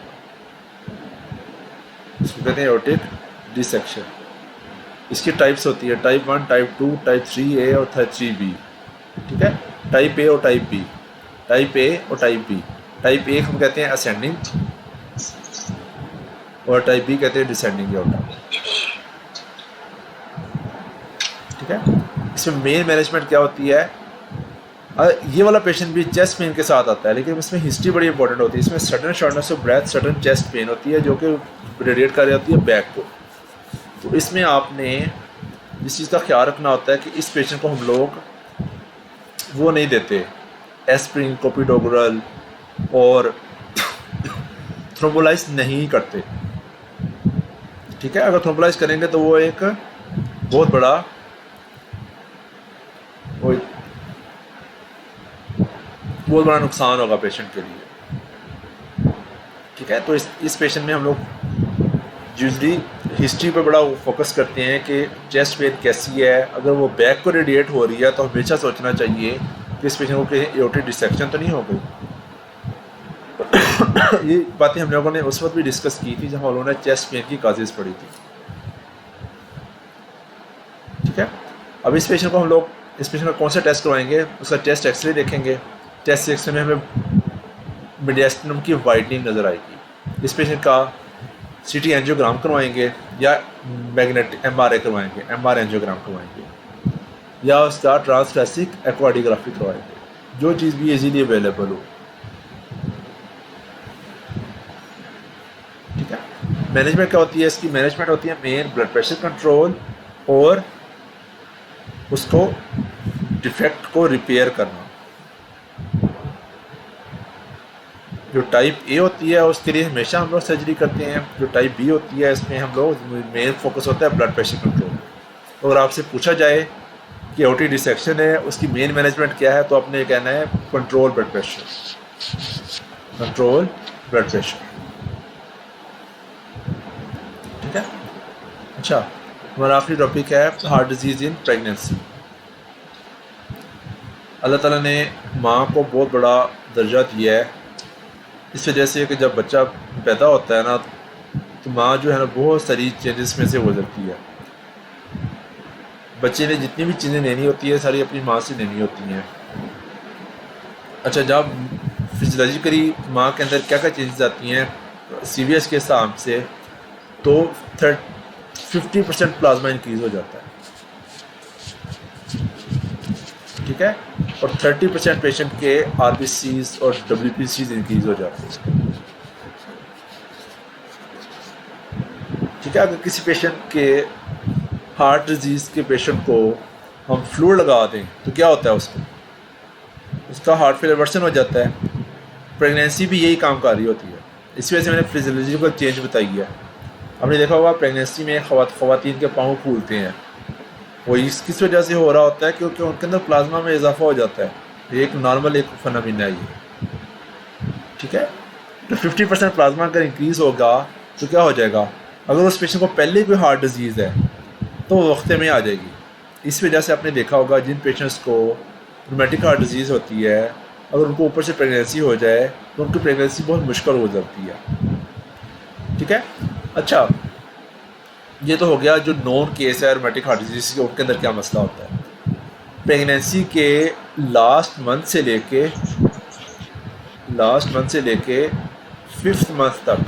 इसको कहते हैं एओर्टिक डिसेक्शन। इसकी टाइप्स होती है टाइप 1, टाइप 2, टाइप 3A और टाइप 3B, ठीक है। टाइप A और टाइप B, टाइप A और टाइप B। टाइप A हम कहते हैं असेंडिंग और टाइप B कहते हैं डिसेंडिंग एओर्टा, ठीक है। इसमें मेन मैनेजमेंट क्या होती है? ये वाला पेशेंट भी चेस्ट पेन के साथ आता है, लेकिन इसमें हिस्ट्री बड़ी इंपॉर्टेंट होती है। इसमें sudden shortness of breath, sudden chest pain होती है जो कि रेडिएट कर रही होती है बैक को। तो इसमें आपने जिस चीज़ का ख्याल रखना होता है कि इस पेशेंट को हम लोग वो नहीं देते, एस्प्रिन, क्लोपिडोग्रेल और थ्रोम्बोलाइज नहीं करते। ठीक है, अगर थ्रोम्बोलाइज करेंगे तो वो एक बहुत बड़ा नुकसान होगा पेशेंट के लिए। ठीक है, तो इस पेशेंट में हम लोग यूजली हिस्ट्री पे बड़ा फोकस करते हैं कि चेस्ट पेन कैसी है। अगर वो बैक को रेडिएट हो रही है तो हमेशा सोचना चाहिए कि इस पेशेंट को कहीं एओर्टिक डिसेक्शन तो नहीं हो गई। ये बातें हम लोगों ने उस वक्त भी डिस्कस की थी जब उन्होंने चेस्ट पेन की काजेज पढ़ी थी। ठीक है, अब इस पेशेंट का कौन सा टेस्ट करवाएंगे, उसका टेस्ट एक्सरे देखेंगे। टेस्ट एक्सरे में हमें मीडियास्टिनम की वाइडनिंग नज़र आएगी। इस पेशेंट का सीटी एंजियोग्राम करवाएंगे या मैग्नेटिक एमआरआई करवाएंगे, एमआर एंजियोग्राम करवाएंगे या उसका ट्रांसथोरेसिक एक्वाडियोग्राफी करवाएंगे, जो चीज़ भी इजीली अवेलेबल हो। ठीक है, मैनेजमेंट क्या होती है इसकी? मैनेजमेंट होती है मेन ब्लड प्रेशर कंट्रोल और उसको डिफेक्ट को रिपेयर करना। जो टाइप ए होती है उसके लिए हमेशा हम लोग सर्जरी करते हैं। जो टाइप बी होती है इसमें हम लोग मेन फोकस होता है ब्लड प्रेशर कंट्रोल। तो अगर आपसे पूछा जाए कि एओर्टिक डिसेक्शन है, उसकी मेन मैनेजमेंट क्या है, तो आपने ये कहना है control blood pressure, control blood pressure. ठीक है, अच्छा, हमारा आखिरी टॉपिक है हार्ट डिजीज़ इन प्रेगनेंसी। अल्लाह ताला ने माँ को बहुत बड़ा दर्जा दिया है, इस वजह से कि जब बच्चा पैदा होता है ना तो माँ जो है ना बहुत सारी चेंजेस में से गुजरती है। बच्चे ने जितनी भी चीज़ें लेनी होती है सारी अपनी माँ से लेनी होती हैं। अच्छा, जब फिजियोलॉजिकली माँ के अंदर क्या क्या चेंजेस आती हैं CVS के हिसाब से, तो 50% प्लाज्मा इंक्रीज़ हो जाता है। ठीक है, और 30% पेशेंट के RBCs और WBCs इंक्रीज हो जाते हैं। ठीक है, अगर किसी पेशेंट के हार्ट डिजीज़ के पेशेंट को हम फ्लूइड लगा दें तो क्या होता है, उसका हार्ट फेलियर वर्सन हो जाता है। प्रेगनेंसी भी यही काम कर रही होती है। इस वजह से मैंने फिजियोलॉजिकल चेंज बताई है। आपने देखा होगा प्रेगनेंसी में ख़वातीन के पाँव फूलते हैं, वो किस वजह से हो रहा होता है, क्योंकि उनके अंदर प्लाज्मा में इजाफा हो जाता है। एक नॉर्मल एक फिनोमेना है ये। ठीक है, तो 50% प्लाज्मा अगर इंक्रीज़ होगा तो क्या हो जाएगा, अगर उस पेशेंट को पहले कोई हार्ट डिजीज़ है तो वो वक्ते में आ जाएगी। इस वजह से आपने देखा होगा जिन पेशेंट्स को रूमेटिक हार्ट डिजीज़ होती है, अगर उनको ऊपर से प्रेगनेंसी हो जाए तो उनकी प्रेगनेंसी बहुत मुश्किल हो जाती है। ठीक है, अच्छा, ये तो हो गया जो नॉन केस है रूमेटिक हार्ट डिजीज़ के, उनके अंदर क्या मसला होता है। प्रेगनेंसी के लास्ट मंथ से लेके 5th मंथ तक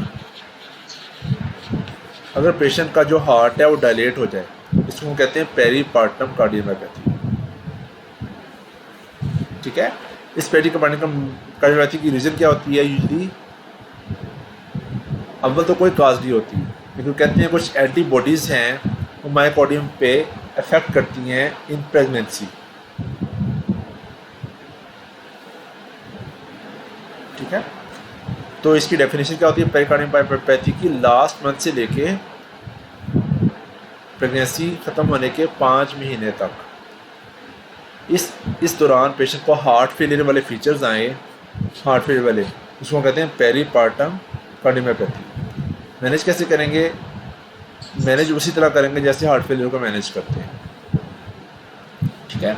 अगर पेशेंट का जो हार्ट है वो डायलेट हो जाए, इसको हम कहते हैं पेरीपार्टम कार्डियोमायोपैथी। ठीक है, इस पेरीपार्टम कार्डियोमायोपैथी की रीज़न क्या होती है? यूजली अव्वल तो कोई काज नहीं होती, लेकिन कहते हैं कुछ एंटीबॉडीज़ हैं वो मायोकार्डियम पे अफेक्ट करती हैं इन प्रेगनेंसी। ठीक है, तो इसकी डेफिनेशन क्या होती है? पेरिकार्डियोमायोपैथी की लास्ट मंथ से लेके प्रेगनेंसी ख़त्म होने के 5 महीने तक, इस दौरान पेशेंट को हार्ट फेलियर वाले फीचर्स आए, हार्ट फेलियर वाले, उसको कहते हैं पेरीपार्टम कार्डियोमायोपैथी। मैनेज कैसे करेंगे? मैनेज उसी तरह करेंगे जैसे हार्ट फेलियर को मैनेज करते हैं। ठीक है,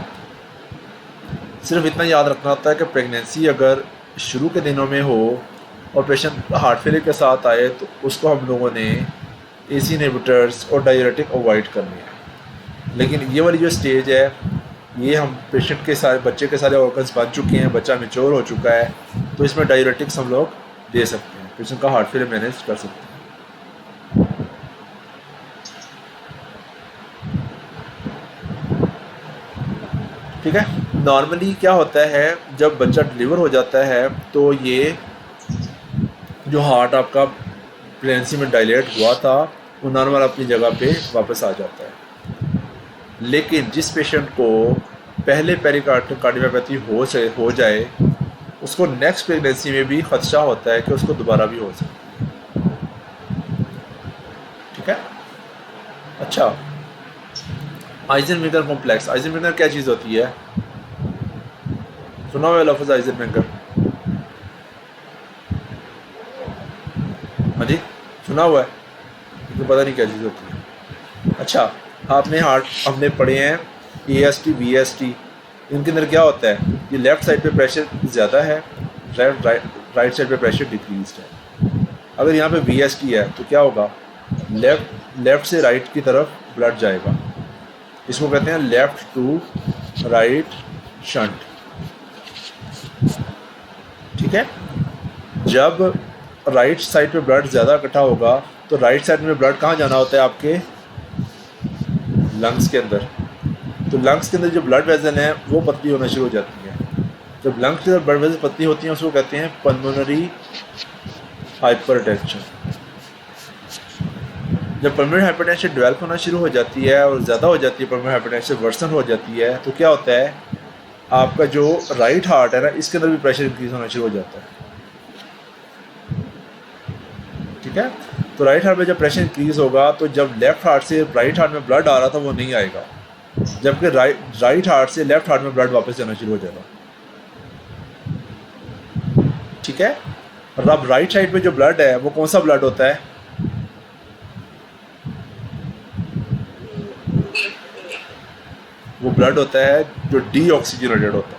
सिर्फ इतना याद रखना होता है कि प्रेगनेंसी अगर शुरू के दिनों में हो और पेशेंट हार्ट फेलियर के साथ आए तो उसको हम लोगों ने AC इनहिबिटर्स और डाययूरेटिक अवॉइड करनी है। लेकिन ये वाली जो स्टेज है, ये हम पेशेंट के सारे बच्चे के सारे ऑर्गन्स बन चुके हैं, बच्चा मैच्योर हो चुका है, तो इसमें डाययूरेटिक्स हम लोग दे सकते हैं, पेशेंट का हार्ट फेलियर मैनेज कर सकते हैं। ठीक है, नॉर्मली क्या होता है जब बच्चा डिलीवर हो जाता है तो ये जो हार्ट आपका प्रेगनेंसी में डायलेट हुआ था वो नॉर्मल अपनी जगह पे वापस आ जाता है। लेकिन जिस पेशेंट को पहले पेरिकार्डियोमायोपैथी हो जाए उसको नेक्स्ट प्रेगनेंसी में भी खदशा होता है कि उसको दोबारा भी हो सकती है। ठीक है। अच्छा, आइजनमेकर कॉम्प्लेक्स। आइजनमेकर क्या चीज़ होती है? सुना हुआ लफ्ज़ आइजनमेकर? हाँ जी, सुना हुआ है, तो पता नहीं क्या चीज़ होती है। अच्छा, आपने हमने पढ़े हैं AST VST, इनके अंदर क्या होता है? ये लेफ़्ट साइड पे प्रेशर ज़्यादा है, राइट साइड पे प्रेशर डिक्रीज है। अगर यहाँ पे VST है तो क्या होगा? लेफ़्ट से राइट की तरफ ब्लड जाएगा, इसको कहते हैं लेफ़्ट टू राइट शंट। ठीक है। जब राइट साइड पे ब्लड ज़्यादा इकट्ठा होगा तो राइट साइड में ब्लड कहाँ जाना होता है? आपके लंग्स के अंदर। तो लंग्स के अंदर जो ब्लड वेजन है वो पतली होना शुरू हो जाती है। जब लंग्स के अंदर ब्लड वेजन पतली होती हैं उसको कहते हैं पल्मोनरी हाइपरटेंशन। जब पल्मोनरी हाइपरटेंशन डेवलप होना शुरू हो जाती है और ज़्यादा हो जाती है, पल्मोनरी हाइपरटेंशन वर्सन हो जाती है, तो क्या होता है? आपका जो राइट हार्ट है ना, इसके अंदर भी प्रेशर इंक्रीज होना शुरू हो जाता है। ठीक है। तो राइट हार्ट में जब प्रेशर इंक्रीज होगा तो जब लेफ्ट हार्ट से राइट हार्ट में ब्लड आ रहा था वो नहीं आएगा, जबकि राइट हार्ट से लेफ्ट हार्ट में ब्लड वापस जाना शुरू हो जाएगा। ठीक है। और अब राइट साइड पे जो ब्लड है वो कौन सा ब्लड होता है? वो ब्लड होता है जो डीऑक्सीजनेटेड होता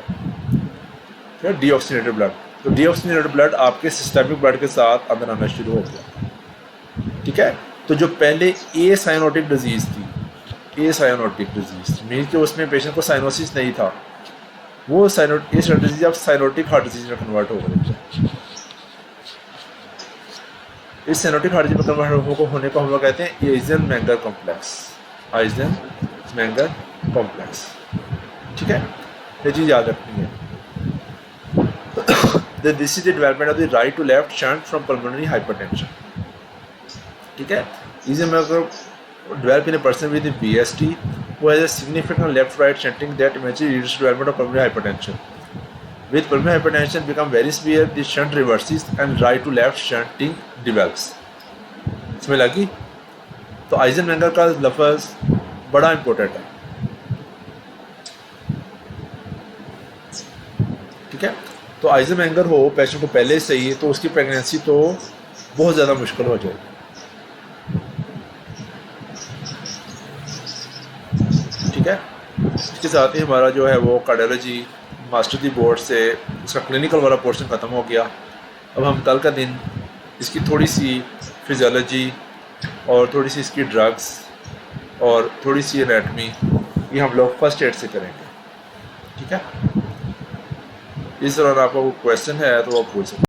है। Deoxygenated blood. तो डीऑक्सीजनेटेड ब्लड आपके सिस्टमिक ब्लड के साथ अंदर आना शुरू हो गया। ठीक है। तो जो पहले ए साइनोटिक डिजीज़ थी, ए साइनोटिक डिजीज़ मीन कि उसमें पेशेंट को साइनोसिस नहीं था, वो ए डिजीज अब साइनोटिक हार्ट डिजीज में कन्वर्ट हो गई। इस साइनोटिक हार्ट डिजीज में कन्वर्ट होने को हम लोग कहते हैं आइजनमेंगर कॉम्प्लेक्स। आइजनमेंगर कॉम्प्लेक्स। ठीक है, ये चीज़ याद रखनी है। This is the development of the right to left shunt from pulmonary hypertension. ठीक है। आइजनमेंगर develop in a person with VST who has a significant left-right shunting that eventually leads to development of pulmonary hypertension. With pulmonary hypertension become very severe, the shunt reverses and right to left shunting develops. इसमें लगी? तो आइजनमेंगर का लफ्ज़ बड़ा important है। ठीक है। तो आइजनमेंगर हो पेशेंट को पहले से ही तो उसकी प्रेगनेंसी तो बहुत ज़्यादा मुश्किल हो जाएगी। ठीक है। इसके साथ ही हमारा जो है वो कार्डियोलॉजी मास्टर दी बोर्ड से उसका क्लिनिकल वाला पोर्शन ख़त्म हो गया। अब हम कल का दिन इसकी थोड़ी सी फिजियोलॉजी और थोड़ी सी इसकी ड्रग्स और थोड़ी सी एनाटमी ये हम लोग फर्स्ट एड से करेंगे। ठीक है। इस दौरान आपका कोई क्वेश्चन है तो आप पूछ सकते हैं।